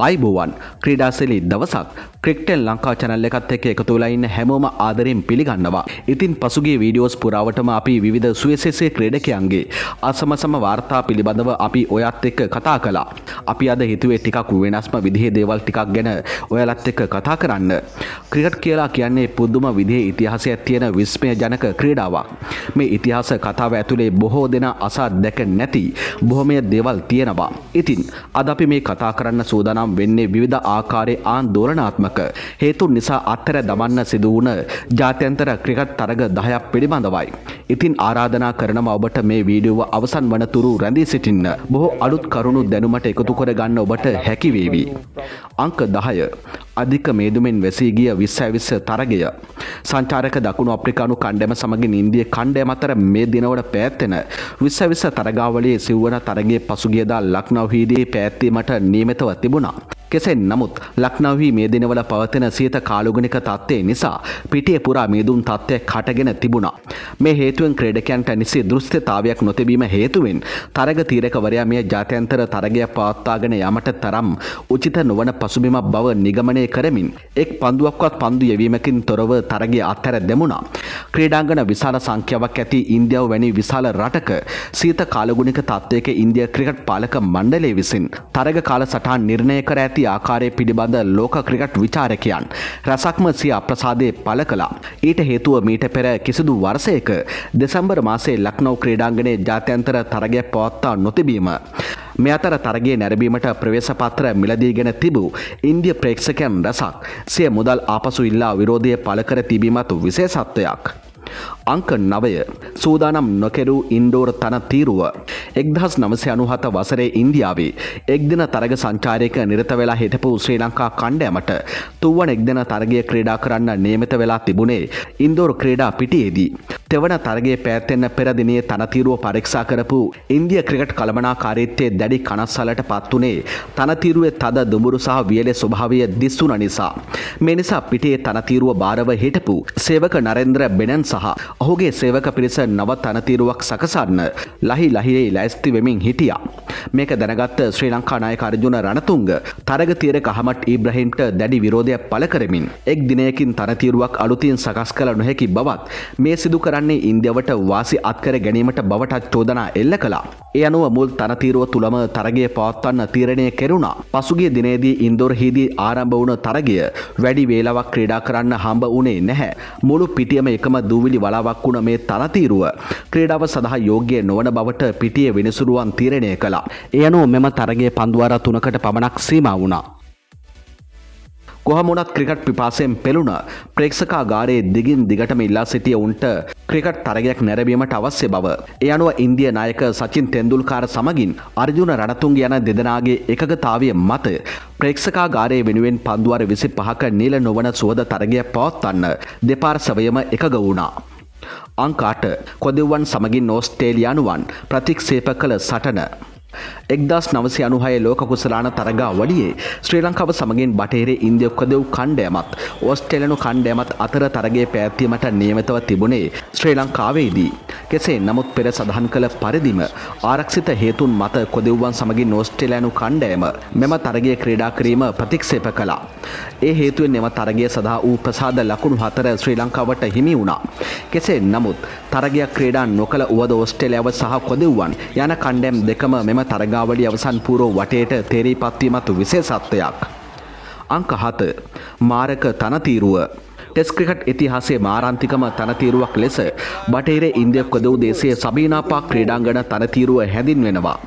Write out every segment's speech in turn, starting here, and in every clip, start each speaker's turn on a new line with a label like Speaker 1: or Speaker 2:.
Speaker 1: ආයිබෝවන් ක්‍රීඩාශීලී දවසක් cricket Lanka channel එකත් එක්ක එකතු වෙලා ඉන්න හැමෝම ආදරෙන් පිළිගන්නවා. ඉතින් පසුගිය වීඩියෝස් පුරාවටම අපි විවිධ සුවිශේෂී ක්‍රීඩකයන්ගේ අසමසම වාර්තා පිළිබඳව අපි ඔයත් එක්ක කතා කළා. අපි අද හිතුවේ ටිකක් වෙනස්ම විදිහේ දේවල් ටිකක් ගැන ඔයාලත් එක්ක කතා කරන්න. ක්‍රිකට් කියලා කියන්නේ පුදුම විදිහේ ඉතිහාසයක් තියෙන විස්මයජනක ක්‍රීඩාවක්. මේ ඉතිහාස කතාව ඇතුලේ බොහෝ දෙනා අසා දැක නැති බොහොමය දේවල් තියෙනවා. ඉතින් අද අපි මේ කතා කරන්න සූදානම් වෙන්නේ විවිධ ආකාරයේ ආందోලනාත්මක හේතුන් නිසා අත්තර දමන්න සිදු වුණ ජාත්‍යන්තර ක්‍රිකට් තරග 10ක් පිළිබඳවයි. ඉතින් ආරාධනා කරනවා ඔබට මේ වීඩියෝව අවසන් වනතුරු රැඳී සිටින්න. බොහෝ අලුත් කරුණු දැනුමට එකතු කර ගන්න ඔබට හැකි වේවි. අංක 10 අධික මේදුමෙන් වැසී ගිය 2020 තරගය. සංචාරක දකුණු අප්‍රිකානු කණ්ඩෑම සමගින් ඉන්දිය කණ්ඩෑම අතර මේ දිනවල පැවැත්වෙන 2020 තරගාවලියේ සිව්වන තරගයේ පසුගියදා ලක්නෝහිදී පැවැත්වීමට නියමිතව තිබුණා. කෙසේ නමුත් ලක්නෝහි මේ දිනවල පවතින සීත කාලුගුණික තත්ත්වය නිසා පිටියේ පුරා මේදුම් තත්ත්වයක් හටගෙන තිබුණා. මේ හේතුවෙන් ක්‍රීඩකයන්ට නිසි දෘෂ්ටිතාවයක් නොතිබීම හේතුවෙන් තරග තීරකවරයා මේ ජාත්‍යන්තර තරගය පවත්වාගෙන යාමට තරම් උචිත නොවන පසුබිමක් බව නිගමනය කරමින් එක් පන්දුවක්වත් පන්දු යැවීමකින් තොරව තරගය අත්හැර දැමුණා. ක්‍රීඩාංගන විශාල සංඛ්‍යාවක් ඇති ඉන්දියාව වැනි විශාල රටක සීත කාලගුණික තත්ත්වයක ඉන්දියා ක්‍රිකට් පාලක මණ්ඩලය විසින් තරග කාල සටහන් නිර්ණය කර ඇති ආකාරය පිළිබඳ ලෝක ක්‍රිකට් විචාරකයන් රසක්ම සිය අප්‍රසාදය පළ කළා. ඊට හේතුව මීට පෙර කිසිදු වර්ෂයක දෙසැම්බර් මාසයේ ලක්නෝ ක්‍රීඩාංගණයේ ජාත්‍යන්තර තරගයක් පවත්වා නොතිබීම. මේ අතර තරගයේ නැරඹීමට ප්‍රවේශ පත්‍ර මිලදීගෙන තිබූ ඉන්දිය ප්‍රේක්ෂකයන් රසක් සිය මුදල් ආපසු ඉල්ලා විරෝධය පළ කර තිබීමත් විශේෂත්වයක්. අංක 9 සූදානම් නොකෙරූ ඉන්ඩෝර් තන තීරුව. 1997 වසරේ ඉන්දියාවේ එක්දින තරග සංචාරයක නිරත වෙලා හිටපු ශ්‍රී ලංකා කණ්ඩෑමට තුන්වන එක්දින තරගය ක්‍රීඩා කරන්න නියමිත වෙලා තිබුණේ ඉන්දෝර් ක්‍රීඩා පිටියේදී. තෙවන තරගයේ පැවැත්වෙන්න පෙර දිනේ තනතිරුව පරීක්ෂා කරපු ඉන්දිය ක්‍රිකට් කළමනාකාරීත්වයේ දැඩි කනස්සලට පත් වුණේ තනතිරුවේ තද දුඹුරු සහ වියලේ ස්වභාවය දිස්ුණ නිසා. මේ නිසා පිටියේ තනතිරුව බාරව හිටපු සේවක නරේන්ද්‍ර බෙනන් සහ ඔහුගේ සේවක පිරිස නව තනතිරුවක් සකසන්න ලහියේ ලෑස්ති වෙමින් හිටියා. මේක දැනගත්ත ශ්‍රී ලංකා නායක අර්ජුන රණතුංග තරග තීරක අහමඩ් ඉබ්‍රහීම්ට දැඩි විරෝධයක් පළ කරමින් එක් දිනයකින් තනතිරුවක් අලුතින් සකස් කළ නොහැකි බවත් මේ සිදු කරන්නේ ඉන්දියාවට වාසි අත්කර ගැනීමට බවට චෝදනා එල්ල කළා. ඒ අනුව මුල් තනතිරුව තුලම තරගය පවත්වන්න තීරණය කෙරුණා. පසුගිය දිනේදී ඉන්දෝර්හිදී ආරම්භ වුණ තරගය වැඩි වේලාවක් ක්‍රීඩා කරන්න හම්බ වුණේ නැහැ. මුළු පිටියම එකම දූවිලි වලාවක් වුණ මේ තනතිරුව ක්‍රීඩාව සඳහා යෝග්‍ය නොවන බවට පිටියේ විනිසුරුවන් තීරණය කළා. ඒ අනුව මෙම තරගයේ පන්දුවාර 3කට පමණක් සීමා වුණා. කොහොම වුණත් ක්‍රිකට් පිපාසයෙන් පෙළුණ ප්‍රේක්ෂකාගාරයේ දිගින් දිගටම ඉල්ලා සිටිය උන්ට ක්‍රිකට් තරගයක් නැරඹීමට අවශ්‍ය බව. ඒ අනුව ඉන්දිය නායක සචින් තෙන්දුල්කර් සමගින් අර්ජුන රණතුංග යන දෙදෙනාගේ එකගතාවය මත ප්‍රේක්ෂකාගාරයේ වෙනුවෙන් පන්දුවාර 25ක නිල නොවන සුවද තරගයක් පවත්වන්න දෙපාර්ශවයම එකග වුණා. අංක 8 කොදෙව්වන් සමගින් ඕස්ට්‍රේලියානුවන් ප්‍රතික්ෂේප කළ සටන. 1996 ලෝක කුසලාන තරගාවලියේ ශ්‍රී ලංකාව සමගින් බටහිර ඉන්දිය කොදෙව් කණ්ඩෑමත් ඕස්ට්‍රේලියානු කණ්ඩෑමත් අතර තරගයේ පැවැත්වීමට නියමිතව තිබුණේ ශ්‍රී ලංකාවේදී. කෙසේ නමුත් පෙර සඳහන් කළ පරිදිම ආරක්ෂිත හේතුන් මත කොදෙව්වන් සමගින් ඕස්ට්‍රේලියානු කණ්ඩෑම මෙම තරගයේ ක්‍රීඩා කිරීම ප්‍රතික්ෂේප කළා. ඒ හේතුවෙන් මෙම තරගය සඳහා වූ ප්‍රසාද ලකුණු 4 ශ්‍රී ලංකාවට හිමි වුණා. කෙසේ නමුත් තරගයක් ක්‍රීඩා නොකළ උවද ඕස්ට්‍රේලියාව සහ කොදෙව්වන් යන කණ්ඩෑම් දෙකම මෙම තරගාවලිය අවසන් පූර්ව වටේට තේරීපත් වීමත් විශේෂත්වයක්. අංක 7 මාරක තනතිරුව. ටෙස්ට් ක්‍රිකට් ඉතිහාසයේ මාරාන්තිකම තනතිරුවක් ලෙස බටහිර ඉන්දිය කොදෙව් දේශීය සබීනා පාක් ක්‍රීඩාංගණ තනතිරුව හැඳින්වෙනවා.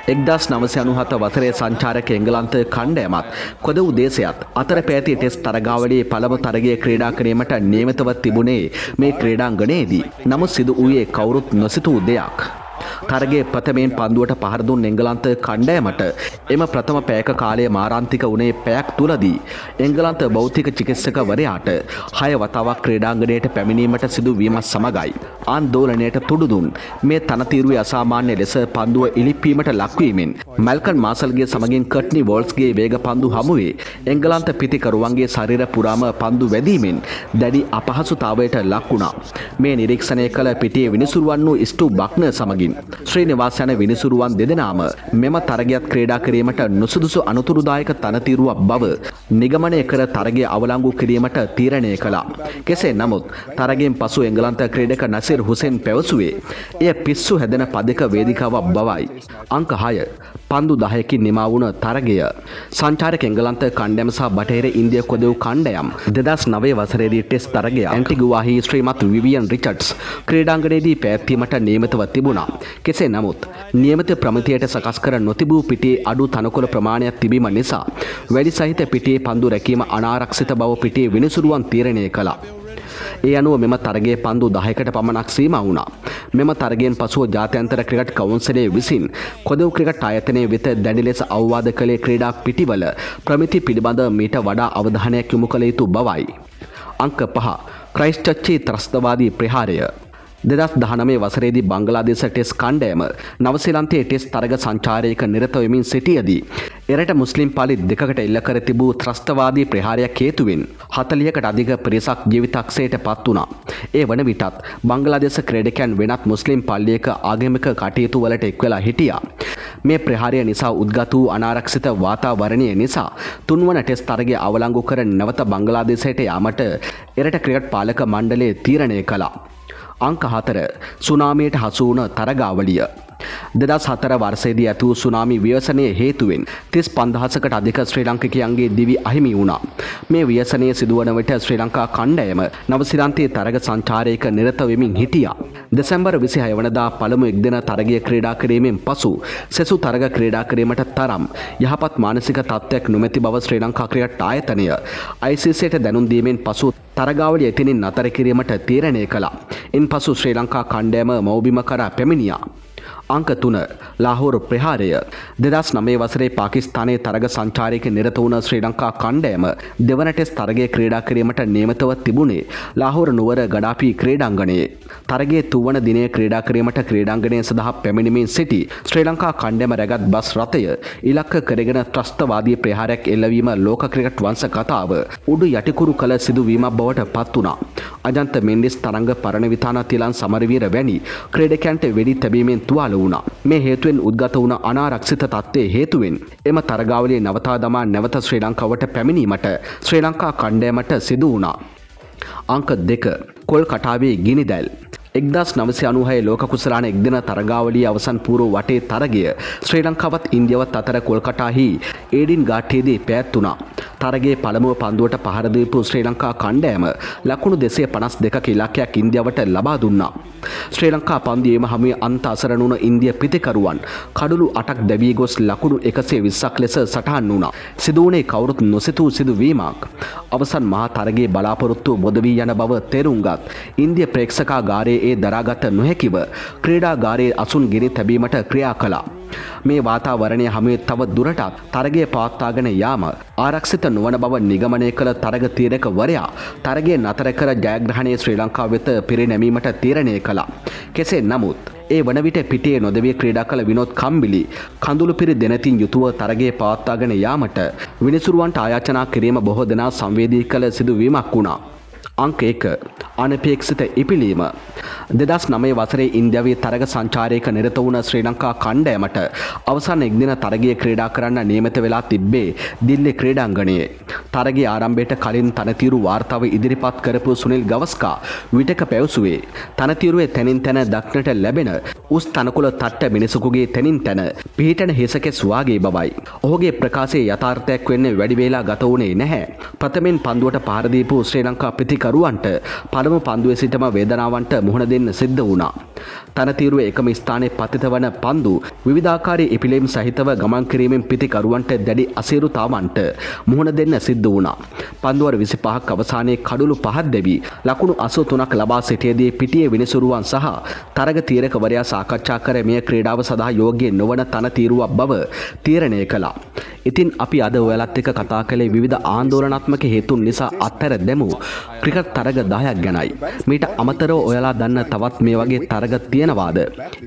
Speaker 1: 1997 වසරේ සංචාරක එංගලන්ත කණ්ඩෑමත් කොදෙව් දේශයත් අතර පැවති ටෙස්ට් තරගාවලියේ පළමු තරගය ක්‍රීඩා කිරීමට නියමිතව තිබුණේ මේ ක්‍රීඩාංගණයේදී. නමුත් සිදු වූයේ කවුරුත් නොසිතූ දෙයක්. තරගයේ ප්‍රථමයෙන් පන්දුවට පහර දුන් එංගලන්ත කණ්ඩායමට එම ප්‍රථම පැයක කාලය මාරාන්තික වුණේ පැයක් තුලදී එංගලන්ත භෞතික චිකිත්සකවරයාට 6 වතාවක් ක්‍රීඩාංගණයට පැමිණීමට සිදු වීමත් සමගයි ආන්දෝලනයට තුඩු දුන් මේ තනතිරුවේ අසාමාන්‍ය ලෙස පන්දුව ඉලිප්පීමට ලක්වීමෙන් මැල්කන් මාසල්ගේ සමගින් කට්නි වෝල්ස්ගේ වේග පන්දු හමුවේ එංගලන්ත පිතිකරුවන්ගේ ශරීර පුරාම පන්දු වැදීමෙන් දැඩි අපහසුතාවයට ලක් වුණා. මේ නිරීක්ෂණය කළ පිටියේ විනිසුරුවන් වූ ස්ටූ බක්නර් සමගින් ශ්‍රීනිවාස යන විනිසුරුවන් දෙදෙනාම මෙම තරගයත් ක්‍රීඩා කිරීමට නුසුදුසු අනතුරුදායක තනතිරුවක් බව නිගමනය කර තරගය අවලංගු කිරීමට තීරණය කළා. කෙසේ නමුත් තරගයෙන් පසු එංගලන්ත ක්‍රීඩක නසීර් හුසේන් පැවසුවේ එය පිස්සු හැදෙන පදක වේදිකාවක් බවයි. අංක 6 පන්දු 10කින් නිමා වුණ තරගය. සංචාරක එංගලන්ත කණ්ඩායම සහ බටහිර ඉන්දිය කොදෙව් කණ්ඩායම් 2009 වසරේදී ටෙස්ට් තරගය ඇන්ටිගුවාහි ශ්‍රීමත් විවියන් රිචඩ්ස් ක්‍රීඩාංගණයේදී පැවැත්වීමට නියමිතව තිබුණා. කෙසේ නමුත් නියමිත ප්‍රමිතියට සකස් කර නොතිබූ පිටියේ අඩු තනකොළ ප්‍රමාණයක් තිබීම නිසා වැඩි සහිත පිටියේ පන්දු රැකීම අනාරක්ෂිත බව පිටියේ විනිසුරුවන් තීරණය කළා. ඒ අනුව මෙම තරගයේ පන්දු 10කට පමණක් සීමා වුණා. මෙම තරගයෙන් පසුව ජාත්‍යන්තර ක්‍රිකට් කවුන්සිලය විසින් කොදෙව් ක්‍රිකට් ආයතනයේ වෙත දැඩි ලෙස අවවාද කළේ ක්‍රීඩා පිටිවල ප්‍රමිති පිළිබඳ මීට වඩා අවධානයක් යොමු කළ යුතු බවයි. අංක 5 ක්‍රයිස්ට්චර්ච් ත්‍රස්තවාදී ප්‍රහාරය. 2019 වසරේදී බංගලාදේශ ටෙස්ට් කණ්ඩායම නවසීලන්තයේ ටෙස්ට් තරග සංචාරයක නිරත වෙමින් සිටියදී එරට මුස්ලිම් පාලි දෙකකට එල්ල කර තිබූ ත්‍රස්තවාදී ප්‍රහාරයක් හේතුවෙන් 40කට අධික පිරිසක් ජීවිතක්ෂයට පත් වුණා. ඒ වන විටත් බංගලාදේශ ක්‍රීඩකයන් වෙනත් මුස්ලිම් පල්ලියක ආගමික කටයුතු වලට එක් වෙලා හිටියා. මේ ප්‍රහාරය නිසා උද්ගත වූ අනාරක්ෂිත වාතාවරණය නිසා තුන්වන ටෙස්ට් තරගය අවලංගු කර නැවත බංගලාදේශයට යාමට එරට ක්‍රිකට් පාලක මණ්ඩලය තීරණය කළා. අංක 4 සුනාමියට හසු වුණ තරගාවලිය. 2004 වර්ෂයේදී ඇති වූ සුනාමි ව්‍යසනයේ හේතුවෙන් 35000කට අධික ශ්‍රී ලාංකිකයන්ගේ දිවි අහිමි වුණා. මේ ව්‍යසනය සිදුවන විට ශ්‍රී ලංකා කණ්ඩායම නවසීලන්තයේ තරග සංචාරයක නිරත වෙමින් හිටියා. දෙසැම්බර් 26 වනදා පළමු එක්දින තරගය ක්‍රීඩා කිරීමෙන් පසු සෙසු තරග ක්‍රීඩා කිරීමට තරම් යහපත් මානසික තත්ත්වයක් නොමැති බව ශ්‍රී ලංකා ක්‍රිකට් ආයතනය ICCට දැනුම් දීමෙන් පසු තරගාවලිය එතනින් නතර කිරීමට තීරණය කළා. ඉන්පසු ශ්‍රී ලංකා කණ්ඩායම මව්බිම කරා පැමිණියා. අංක 3 ලාහෝර ප්‍රහාරය. 2009 වසරේ පාකිස්තානයේ තරග සංචාරයක නිරත වුණ ශ්‍රී ලංකා කණ්ඩායම දෙවන ටෙස්ට් තරගය ක්‍රීඩා කිරීමට නියමිතව තිබුණේ ලාහෝර නුවර ගඩාෆි ක්‍රීඩාංගණයේ. තරගයේ තුන්වන දිනයේ ක්‍රීඩා කිරීමට ක්‍රීඩාංගණය සඳහා පැමිණීමෙන් සිටි ශ්‍රී ලංකා කණ්ඩායම රැගත් බස් රථය ඉලක්ක කරගෙන ත්‍රස්තවාදී ප්‍රහාරයක් එල්ලවීම ලෝක ක්‍රිකට් වංශ කතාව උඩු යටිකුරු කළ සිදුවීමක් බවට පත් වුණා. අජන්ත මෙන්ඩිස් තරංග පරණවිතාන තිලන් සමරවීර වැනි ක්‍රීඩකයන්ට වෙඩි තැබීමෙන් තුවාල වුණා. මේ හේතුවෙන් උද්ගත වුණ අනාරක්ෂිත තත්ත්වයේ හේතුවෙන් එම තරගාවලිය නවතා දමා නැවත ශ්‍රී ලංකාවට පැමිණීමට ශ්‍රී ලංකා කණ්ඩායමට සිදු වුණා. අංක 2 කොල්කටාවේ ගිනිදැල්. 1996 ලෝක කුසලාන එක්දින තරගාවලිය අවසන් පූර්ව වටේ තරගය ශ්‍රී ලංකාවත් ඉන්දියාවත් අතර කොල්කටාහි ඒඩින් ගාට්ටේදී පැවැත්වුණා. තරගයේ පළමුව පන්දුවට පහර දීපු ශ්‍රී ලංකා කණ්ඩායම ලකුණු 252ක ඉලක්කයක් ඉන්දියාවට ලබා දුන්නා. ශ්‍රී ලංකා පන්දුවේම හමුවේ අන්ත අසරණ වුණ ඉන්දිය පිතිකරුවන් කඩලු 8ක් දැවී ගොස් ලකුණු 120ක් ලෙස සටහන් වුණා. සිදු වුණේ කවුරුත් නොසිතූ සිදුවීමක්. අවසන් මහා තරගයේ බලාපොරොත්තු බොද වී යන බව තේරුම්ගත් ඉන්දිය ප්‍රේක්ෂකාගාරයේ ඒ දරාගත නොහැකිව ක්‍රීඩාගාරයේ අසුන් ගෙනි තැබීමට ක්‍රියා කළා. මේ වාතාවරණය හමුවේ තව දුරටත් තරගය පවත්වාගෙන යාම ආරක්ෂිත නොවන බව නිගමනය කළ තරග තීරකවරයා තරගය නතර කර ජයග්‍රහණය ශ්‍රී ලංකාව වෙත පිරිනැමීමට තීරණය කළා. කෙසේ නමුත් ඒ වන විට පිටියේ නොදැවී ක්‍රීඩා කළ විනෝද් කම්බිලි කඳුළු පිරි දෙනතින් යුතුව තරගය පවත්වාගෙන යාමට විනිසුරුවන්ට ආයාචනා කිරීම බොහෝ දෙනා සංවේදී කළ සිදුවීමක් වුණා. අංක 1 අනපේක්ෂිත ඉපිලීම. 2009 වසරේ ඉන්දියාවේ තරග සංචාරයක නිරත වුණ ශ්‍රී ලංකා කණ්ඩායමට අවසන් එක්දින තරගය ක්‍රීඩා කරන්න නියමිත වෙලා තිබ්බේ දිල්ලි ක්‍රීඩාංගණයේ. තරගයේ ආරම්භයට කලින් තනතිරු වාර්තාව ඉදිරිපත් කරපු සුනිල් ගවස්කා විටක පැවසුවේ තනතිරුවේ තැනින් තැන දක්නට ලැබෙන උස් තනකොළ තට්ට මිනිසෙකුගේ තැනින් තැන පිහිටන හිසකෙස් වාගේ බවයි. ඔහුගේ ප්‍රකාශයේ යථාර්ථයක් වෙන්නේ වැඩි වේලා ගත වුණේ නැහැ. ප්‍රථමයෙන් පන්දුවට පහර දීපු ශ්‍රී ලංකා ප්‍රතිකරුවන්ට පළමු පන්දුවේ සිටම වේදනාවන්ට මුහුණ දෙන්න සිද්ධ වුණා. තනතිරුවේ එකම ස්ථානයේ පතිත වන පන්දු විවිධාකාරී ඉපිලීම් සහිතව ගමන් කිරීමෙන් පිතිකරුවන්ට දැඩි අසීරුතාවන්ට මුහුණ දෙන්න සිද්ධ වුණා. පන්දුවර 25ක් අවසානයේ කඩුළු 5ක් දැවි ලකුණු 83ක් ලබා සිටියේදී පිටියේ විනිසුරුවන් සහ තරග තීරකවරයා සාකච්ඡා කර මෙය ක්‍රීඩාව සඳහා යෝග්‍ය නොවන තනතිරුවක් බව තීරණය කළා. ඉතින් අපි අද ඔයාලත් එක්ක කතා කළේ විවිධ ආందోලනාත්මක හේතුන් නිසා අත්හැර දැමූ ක්‍රිකට් තරග 10ක් ගැනයි. මීට අමතරව ඔයාලා දන්න තවත් මේ වගේ තරග තියෙනවාද?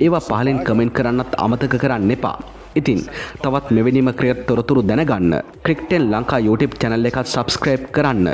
Speaker 1: ඒවා පහලින් කමෙන්ට් කරන්නත් අමතක කරන්න එපා. ඉතින් තවත් මෙවැනිම ක්‍රිකට් තොරතුරු දැනගන්න ක්‍රිකටෙන් ලංකා YouTube channel එක subscribe කරන්න.